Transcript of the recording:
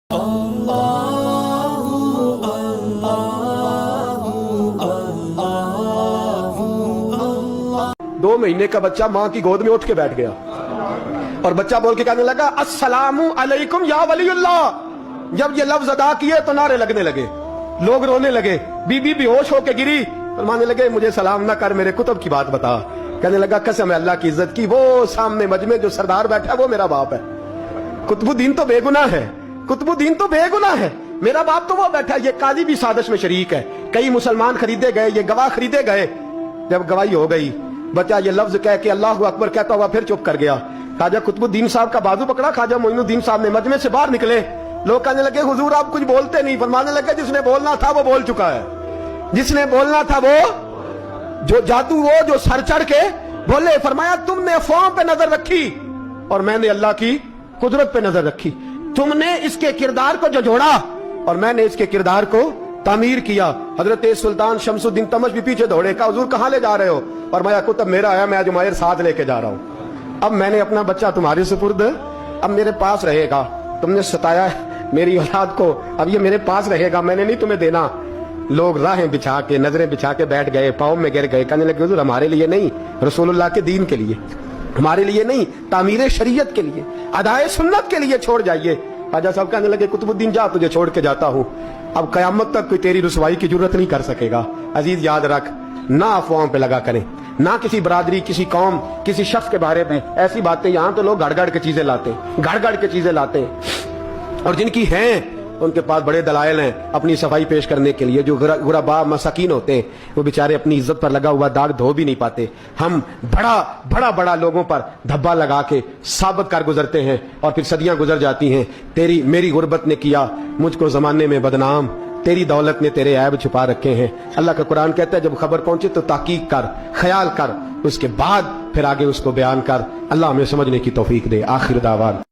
2 महीने का बच्चा माँ की गोद में उठ के बैठ गया और बच्चा बोल के कहने लगा अस्सलामु अलैकुम या वलीउल्लाह। जब ये लफ्ज अदा किए तो नारे लगने लगे, लोग रोने लगे, बीबी बेहोश होके गिरी। फरमाने लगे मुझे सलाम ना कर, मेरे कुतुब की बात बता। कहने लगा कसम है अल्लाह की इज्जत की, वो सामने मजमे जो सरदार बैठा वो मेरा बाप है। कुतुबुद्दीन तो बेगुनाह है, कुतुबुद्दीन तो बेगुनाह है, मेरा बाप तो वो बैठा है। ये काजी भी साजिश में शरीक है, कई मुसलमान खरीदे गए, ये गवाह खरीदे गए। जब गवाही हो गई बच्चा ये लफ्ज कह के अल्लाह अकबर कहता हुआ फिर चुप कर गया। ख्वाजा कुतुबुद्दीन साहब का बाजू पकड़ा, ख्वाजा मोइनुद्दीन साहब ने मजमे से बाहर निकले। लोग कहने लगे हुजूर आप कुछ बोलते नहीं। फरमाने लगे जिसने बोलना था वो बोल चुका है, जिसने बोलना था वो, जो जादू वो जो सर चढ़ के बोले। फरमाया तुमने फॉर्म पे नजर रखी और मैंने अल्लाह की कुदरत पे नजर रखी। तुमने इसके किरदार को झंझोड़ा और मैंने इसके किरदार को तामीर किया। हजरत सुल्तान शमसुद्दीन तमश भी पीछे दौड़े, कहा हुजूर कहां ले जा रहे हो? और मैं कुतुब मेरा आया, मैं आज उमैर साथ लेके जा रहा हूं। अब मैंने अपना बच्चा तुम्हारे सुपुर्द अब मेरे पास रहेगा। तुमने सताया मेरी औलाद को, अब ये मेरे पास रहेगा, मैंने नहीं तुम्हें देना। लोग राहें बिछा के नजरें बिछा के बैठ गए, पाँव में गिर गए, कहने लगे हुजूर हमारे लिए नहीं, रसूलुल्लाह के दीन के लिए, हमारे लिए नहीं, तामीर शरीयत के लिए, अदाए सुन्नत के लिए छोड़ जाइए। ख्वाजा साहब कहने लगे कुतुबुद्दीन जा, तुझे छोड़ के जाता हूं, अब कयामत तक कोई तेरी रुसवाई की जरूरत नहीं कर सकेगा। अजीज याद रख, ना अफवाहों पे लगा करें, ना किसी बरादरी, किसी कौम, किसी शख्स के बारे में ऐसी बातें। यहां तो लोग गड़ के चीजें लाते, गड़ के चीजें लाते, और जिनकी हैं उनके पास बड़े दलाइल हैं अपनी सफाई पेश करने के लिए। जो गुरबा मसाकीन होते हैं वो बेचारे अपनी इज्जत पर लगा हुआ दाग धो भी नहीं पाते। हम बड़ा लोगों पर धब्बा लगा के साबित कर गुजरते हैं और फिर सदियां गुजर जाती हैं। तेरी मेरी गुर्बत ने किया मुझको जमाने में बदनाम, तेरी दौलत ने तेरे ऐब छुपा रखे हैं। अल्लाह का कुरान कहता है जब खबर पहुंचे तो ताकीक कर, ख्याल कर, उसके बाद फिर आगे उसको बयान कर। अल्लाह हमें समझने की तौफीक दे। आखिर दावान।